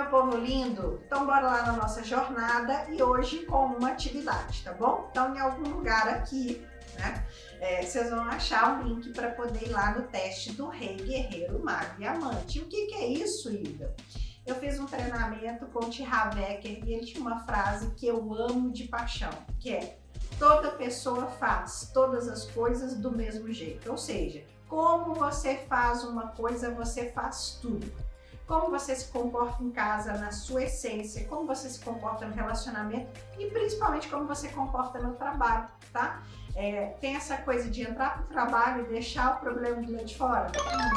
meu povo lindo? Então bora lá na nossa jornada e hoje com uma atividade, tá bom? Então em algum lugar aqui, né, vocês vão achar um link para poder ir lá no teste do Rei, Guerreiro, Mago e Amante. E o que é isso, Hilda? Eu fiz um treinamento com o T. Harv Eker e ele tinha uma frase que eu amo de paixão, que é: toda pessoa faz todas as coisas do mesmo jeito. Ou seja, como você faz uma coisa, você faz tudo. Como você se comporta em casa, na sua essência, como você se comporta no relacionamento e principalmente como você se comporta no trabalho, tá? Tem essa coisa de entrar pro trabalho e deixar o problema do lado de fora.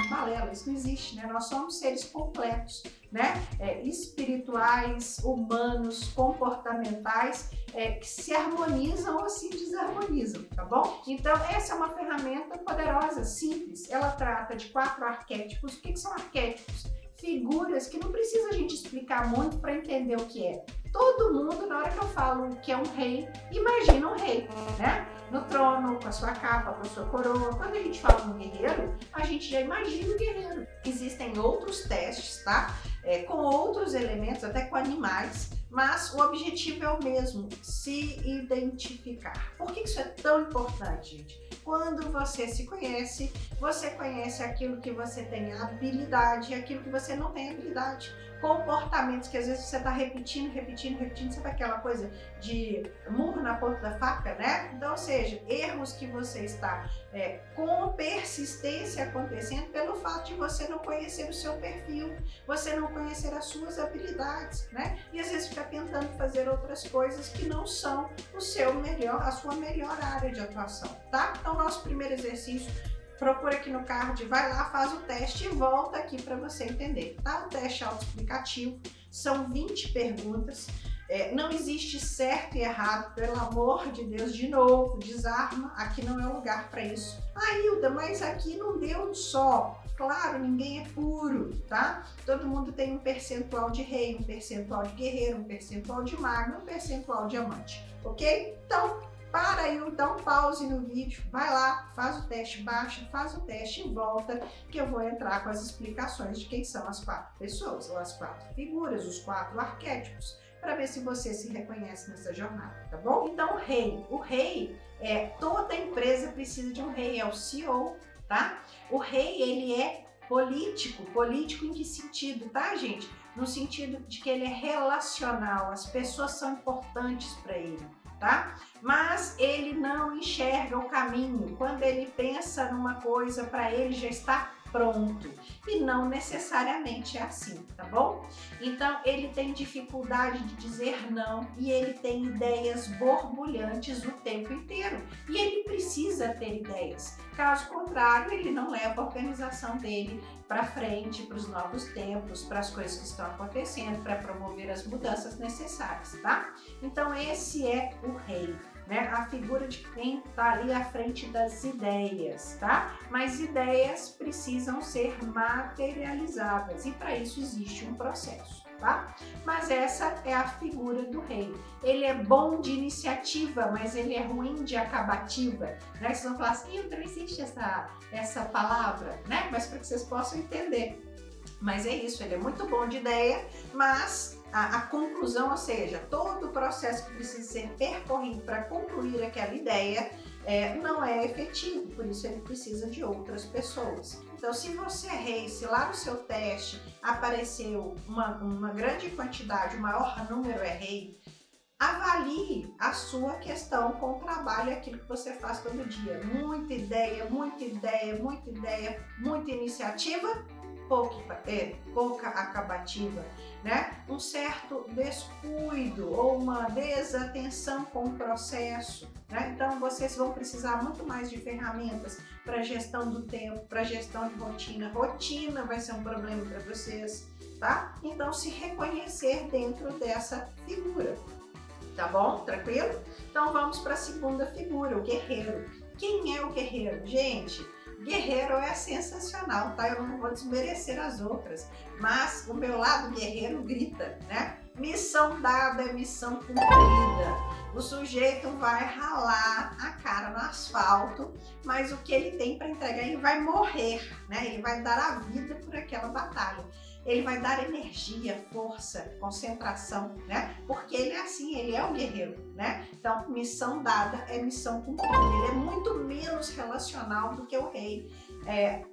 Balela, isso não existe, né? Nós somos seres completos, né? Espirituais, humanos, comportamentais, que se harmonizam ou se desarmonizam, tá bom? Então, essa é uma ferramenta poderosa, simples. Ela trata de 4 arquétipos. O que são arquétipos? Figuras que não precisa a gente explicar muito para entender o que é. Todo mundo, na hora que eu falo que é um rei, imagina um rei, né? No trono, com a sua capa, com a sua coroa. Quando a gente fala no guerreiro, a gente já imagina o guerreiro. Existem outros testes, tá? Com outros elementos, até com animais, mas o objetivo é o mesmo, se identificar. Por que isso é tão importante, gente? Quando você se conhece, você conhece aquilo que você tem habilidade e aquilo que você não tem habilidade. Comportamentos que às vezes você está repetindo, sabe aquela coisa de murro na ponta da faca, né? Então, ou seja, erros que você está com persistência acontecendo pelo fato de você não conhecer o seu perfil, você não conhecer as suas habilidades, né? E às vezes fica tentando fazer outras coisas que não são o seu melhor, a sua melhor área de atuação, tá? Então, nosso primeiro exercício, procura aqui no card, vai lá, faz o teste e volta aqui para você entender, tá? O teste autoexplicativo, são 20 perguntas, não existe certo e errado, pelo amor de Deus, de novo, desarma, aqui não é o lugar para isso. Ah, Hilda, mas aqui não deu um só. Claro, ninguém é puro, tá? Todo mundo tem um percentual de rei, um percentual de guerreiro, um percentual de mago, um percentual de amante, ok? Então, para aí, dá um pause no vídeo, vai lá, faz o teste, baixa, faz o teste e volta, que eu vou entrar com as explicações de quem são as 4 pessoas, ou as 4 figuras, os 4 arquétipos, para ver se você se reconhece nessa jornada, tá bom? Então, o rei, toda empresa precisa de um rei, é o CEO, tá? O rei, ele é político em que sentido, tá, gente? No sentido de que ele é relacional, as pessoas são importantes para ele, tá? Mas ele não enxerga o caminho. Quando ele pensa numa coisa, para ele já está pronto. E não necessariamente é assim, tá bom? Então, ele tem dificuldade de dizer não e ele tem ideias borbulhantes o tempo inteiro. E ele precisa ter ideias. Caso contrário, ele não leva a organização dele para frente, para os novos tempos, para as coisas que estão acontecendo, para promover as mudanças necessárias, tá? Então, esse é o rei, né? A figura de quem está ali à frente das ideias, tá? Mas ideias precisam ser materializadas e para isso existe um processo, tá? Mas essa é a figura do rei. Ele é bom de iniciativa, mas ele é ruim de acabativa, né? Vocês vão falar assim, não existe essa palavra, né? Mas para que vocês possam entender. Mas é isso, ele é muito bom de ideia, mas a conclusão, ou seja, todo o processo que precisa ser percorrido para concluir aquela ideia não é efetivo, por isso ele precisa de outras pessoas. Então, se você é rei, se lá no seu teste apareceu uma grande quantidade, o maior número é rei, avalie a sua questão com o trabalho e aquilo que você faz todo dia. Muita ideia, muita iniciativa, pouca acabativa, né? Um certo descuido ou uma desatenção com o processo, né? Então vocês vão precisar muito mais de ferramentas para gestão do tempo, para gestão de rotina. Rotina vai ser um problema para vocês, tá? Então se reconhecer dentro dessa figura, tá bom? Tranquilo? Então vamos para a segunda figura, o guerreiro. Quem é o guerreiro? Gente, guerreiro é sensacional, tá? Eu não vou desmerecer as outras, mas o meu lado guerreiro grita, né? Missão dada é missão cumprida. O sujeito vai ralar a cara no asfalto, mas o que ele tem para entregar, ele vai morrer, né? Ele vai dar a vida por aquela batalha. ele vai dar energia, força, concentração, né? Porque ele é assim, ele é um guerreiro, né? Então, missão dada é missão cumprida. Ele é muito menos relacional do que o rei.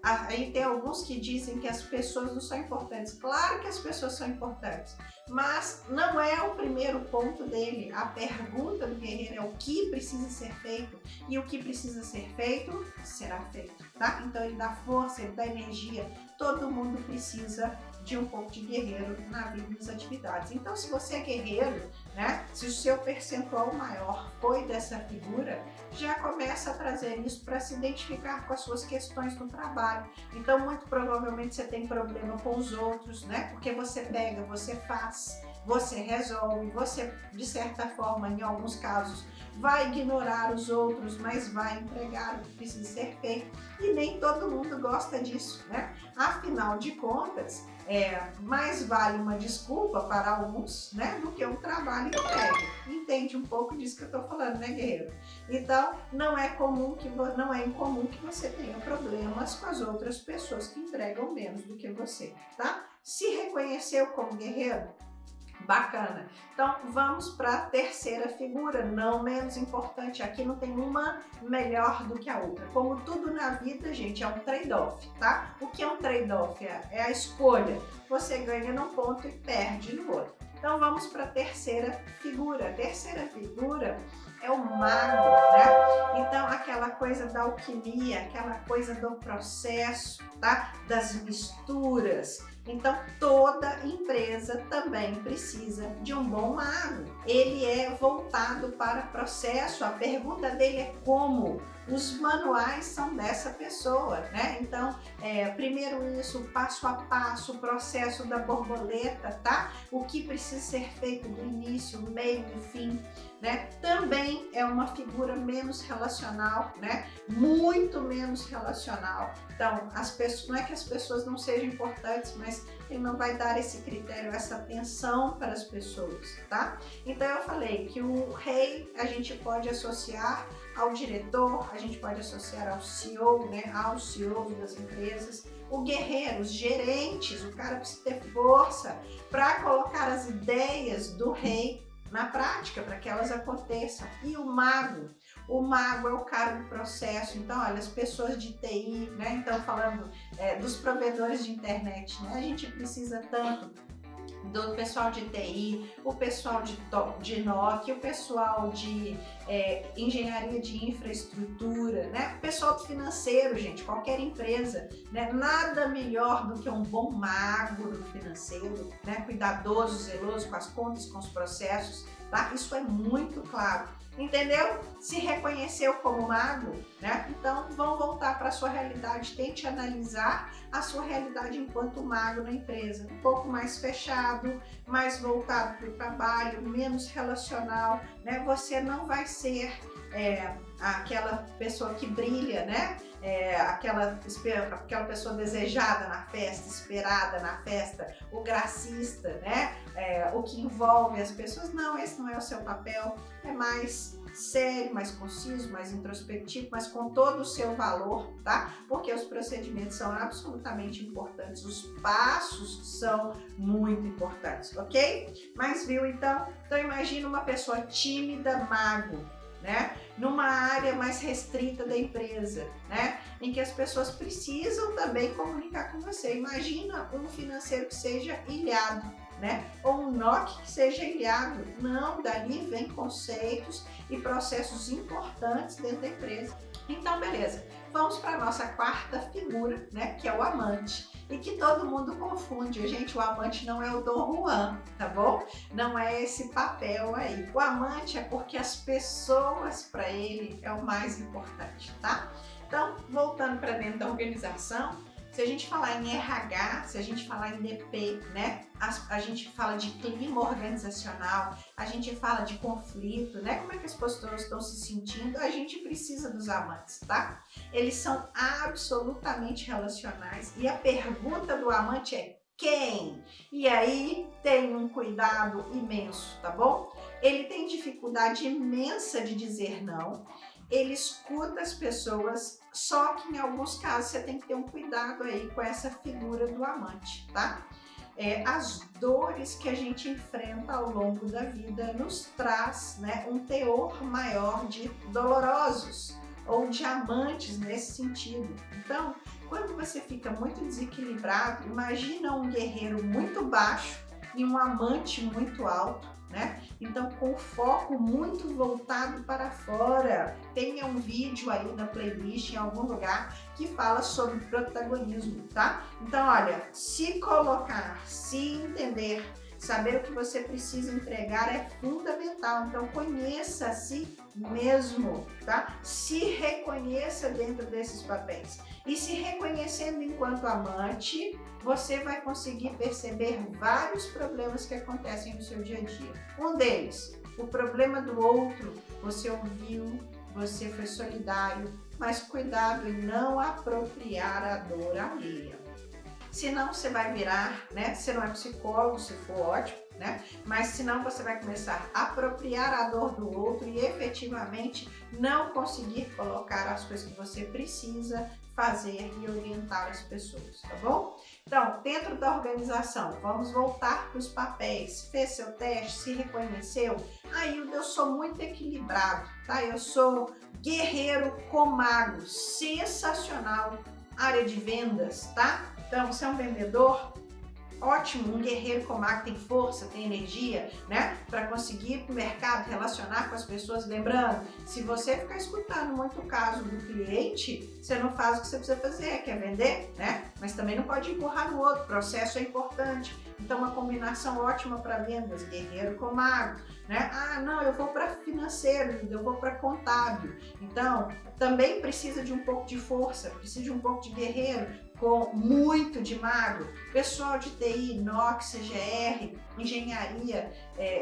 Aí tem alguns que dizem que as pessoas não são importantes. Claro que as pessoas são importantes, mas não é o primeiro ponto dele. A pergunta do guerreiro é o que precisa ser feito, e o que precisa ser feito, será feito, tá? Então ele dá força, ele dá energia. Todo mundo precisa de um pouco de guerreiro na vida e nas atividades. Então, se você é guerreiro, né, se o seu percentual maior foi dessa figura, já começa a trazer isso para se identificar com as suas questões no trabalho. Então, muito provavelmente você tem problema com os outros, né? Porque você pega, você faz, você resolve, você, de certa forma, em alguns casos, vai ignorar os outros, mas vai entregar o que precisa ser feito. E nem todo mundo gosta disso, né? Afinal de contas, mais vale uma desculpa para alguns, né, do que um trabalho entregue. Entende um pouco disso que eu estou falando, né, guerreiro? Então, não é incomum que você tenha problemas com as outras pessoas que entregam menos do que você, tá? Se reconheceu como guerreiro? Bacana. Então, vamos para a terceira figura, não menos importante. Aqui não tem uma melhor do que a outra. Como tudo na vida, gente, é um trade-off, tá? O que é um trade-off? É a escolha. Você ganha num ponto e perde no outro. Então, vamos para a terceira figura. A terceira figura é o mago, né? Então, aquela coisa da alquimia, aquela coisa do processo, tá? Das misturas. Então, toda empresa também precisa de um bom mago. Ele é voltado para processo. A pergunta dele é como? Os manuais são dessa pessoa, né? Então, primeiro isso, passo a passo, o processo da borboleta, tá? O que precisa ser feito do início, meio e fim, né? Também é uma figura menos relacional, né? Muito menos relacional. Então, não é que as pessoas não sejam importantes, mas ele não vai dar esse critério, essa atenção para as pessoas, tá? Então, eu falei que o rei a gente pode associar ao diretor, a gente pode associar ao CEO, né? Aos CEOs das empresas. O guerreiro, os gerentes, o cara precisa ter força para colocar as ideias do rei na prática, para que elas aconteçam. E o mago é o cara do processo. Então, olha, as pessoas de TI, né? Então, falando dos provedores de internet, né? A gente precisa tanto do pessoal de TI, o pessoal de NOC, o pessoal de engenharia de infraestrutura, né? O pessoal do financeiro, gente, qualquer empresa, né? Nada melhor do que um bom mago do financeiro, né? Cuidadoso, zeloso com as contas, com os processos, tá? Isso é muito claro. Entendeu? Se reconheceu como mago, né? Então, vão voltar para a sua realidade. Tente analisar a sua realidade enquanto mago na empresa. Um pouco mais fechado, mais voltado para o trabalho, menos relacional, né? Você não vai ser aquela pessoa que brilha, né? Aquela pessoa desejada na festa, esperada na festa, o gracista, né? O que envolve as pessoas. Não, esse não é o seu papel. É mais sério, mais conciso, mais introspectivo, mas com todo o seu valor, tá? Porque os procedimentos são absolutamente importantes, os passos são muito importantes, ok? Mas viu, então imagina uma pessoa tímida, mago, né? Numa área mais restrita da empresa, né? Em que as pessoas precisam também comunicar com você. Imagina um financeiro que seja ilhado, né? Ou um NOC que seja ilhado. Não, dali vem conceitos e processos importantes dentro da empresa. Então, beleza. Vamos para a nossa quarta figura, né? Que é o amante. E que todo mundo confunde. Gente, o amante não é o Dom Juan, tá bom? Não é esse papel aí. O amante é porque as pessoas para ele é o mais importante, tá? Então, voltando para dentro da organização, se a gente falar em RH, se a gente falar em DP, né? A gente fala de clima organizacional, a gente fala de conflito, né? Como é que as pessoas estão se sentindo? A gente precisa dos amantes, tá? Eles são absolutamente relacionais e a pergunta do amante é quem? E aí tem um cuidado imenso, tá bom? Ele tem dificuldade imensa de dizer não. Ele escuta as pessoas, só que em alguns casos você tem que ter um cuidado aí com essa figura do amante, tá? as dores que a gente enfrenta ao longo da vida nos traz, né, um teor maior de dolorosos ou diamantes nesse sentido. Então, quando você fica muito desequilibrado, imagina um guerreiro muito baixo e um amante muito alto, né? Então, com foco muito voltado para fora. Tenha um vídeo aí na playlist em algum lugar que fala sobre protagonismo, tá? Então, olha, se colocar, se entender, saber o que você precisa entregar é fundamental. Então, conheça a si mesmo, tá? Se reconheça dentro desses papéis. E se reconhecendo enquanto amante, você vai conseguir perceber vários problemas que acontecem no seu dia a dia. Um deles, o problema do outro, você ouviu, você foi solidário, mas cuidado em não apropriar a dor alheia. Senão você vai virar, né? Você não é psicólogo, se for ótimo, né? Mas senão você vai começar a apropriar a dor do outro e efetivamente não conseguir colocar as coisas que você precisa fazer e orientar as pessoas, tá bom? Então, dentro da organização, vamos voltar para os papéis. Fez seu teste, se reconheceu? Hilda, eu sou muito equilibrado, tá? Eu sou guerreiro com mago, sensacional. Área de vendas, tá? Então, você é um vendedor? Ótimo, um guerreiro com mago tem força, tem energia, né? Para conseguir ir para o mercado, relacionar com as pessoas. Lembrando, se você ficar escutando muito o caso do cliente, você não faz o que você precisa fazer, que é vender, né? Mas também não pode empurrar no outro, o processo é importante. Então, uma combinação ótima para vendas, guerreiro com mago, né? Não, eu vou para financeiro, eu vou para contábil. Então, também precisa de um pouco de força, precisa de um pouco de guerreiro, com muito de mago. Pessoal de TI, inox, CGR, engenharia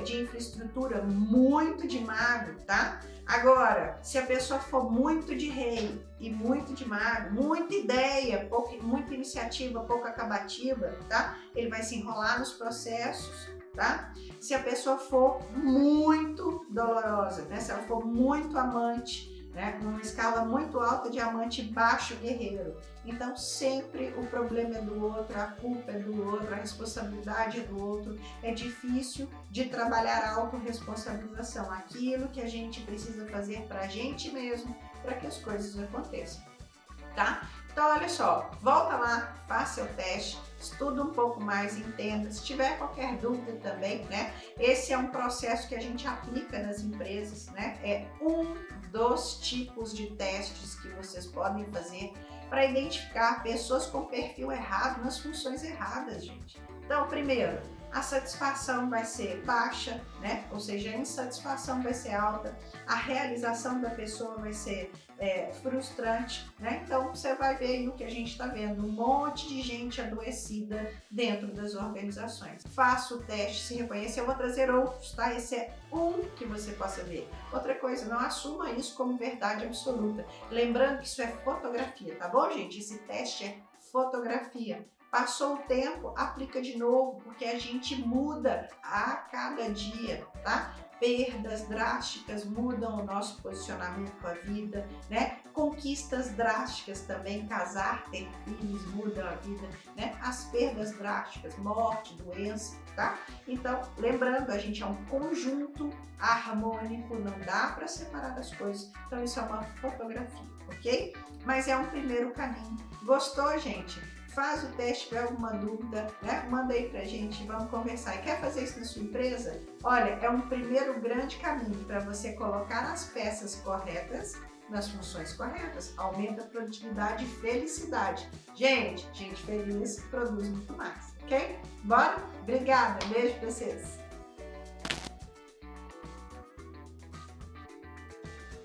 de infraestrutura, muito de mago, tá? Agora, se a pessoa for muito de rei e muito de mago, muita ideia, muita iniciativa, pouco acabativa, tá? Ele vai se enrolar nos processos, tá? Se a pessoa for muito dolorosa, né? Se ela for muito amante, né? Uma escala muito alta de amante baixo guerreiro. Então sempre o problema é do outro, a culpa é do outro, a responsabilidade é do outro. É difícil de trabalhar a autorresponsabilização, aquilo que a gente precisa fazer para a gente mesmo, para que as coisas aconteçam, tá? Então olha só, volta lá, faça o teste, estuda um pouco mais, entenda. Se tiver qualquer dúvida também, né? Esse é um processo que a gente aplica nas empresas, né? É um dos tipos de testes que vocês podem fazer para identificar pessoas com perfil errado nas funções erradas, gente. Então, primeiro, a satisfação vai ser baixa, né? Ou seja, a insatisfação vai ser alta, a realização da pessoa vai ser frustrante, né? Então, você vai ver aí o que a gente está vendo, um monte de gente adoecida dentro das organizações. Faça o teste, se reconheça, eu vou trazer outros, tá? Esse é um que você possa ver. Outra coisa, não assuma isso como verdade absoluta. Lembrando que isso é fotografia, tá bom, gente? Esse teste é fotografia. Passou o tempo, aplica de novo, porque a gente muda a cada dia, tá? Perdas drásticas mudam o nosso posicionamento com a vida, né? Conquistas drásticas também, casar, ter filhos, mudam a vida, né? As perdas drásticas, morte, doença, tá? Então, lembrando, a gente é um conjunto harmônico, não dá para separar as coisas, então isso é uma fotografia, ok? Mas é um primeiro caminho. Gostou, gente? Faz o teste, tiver alguma dúvida, né? Manda aí pra gente, vamos conversar. E quer fazer isso na sua empresa? Olha, é um primeiro grande caminho para você colocar as peças corretas nas funções corretas. Aumenta a produtividade e felicidade. Gente feliz produz muito mais, ok? Bora? Obrigada, beijo pra vocês!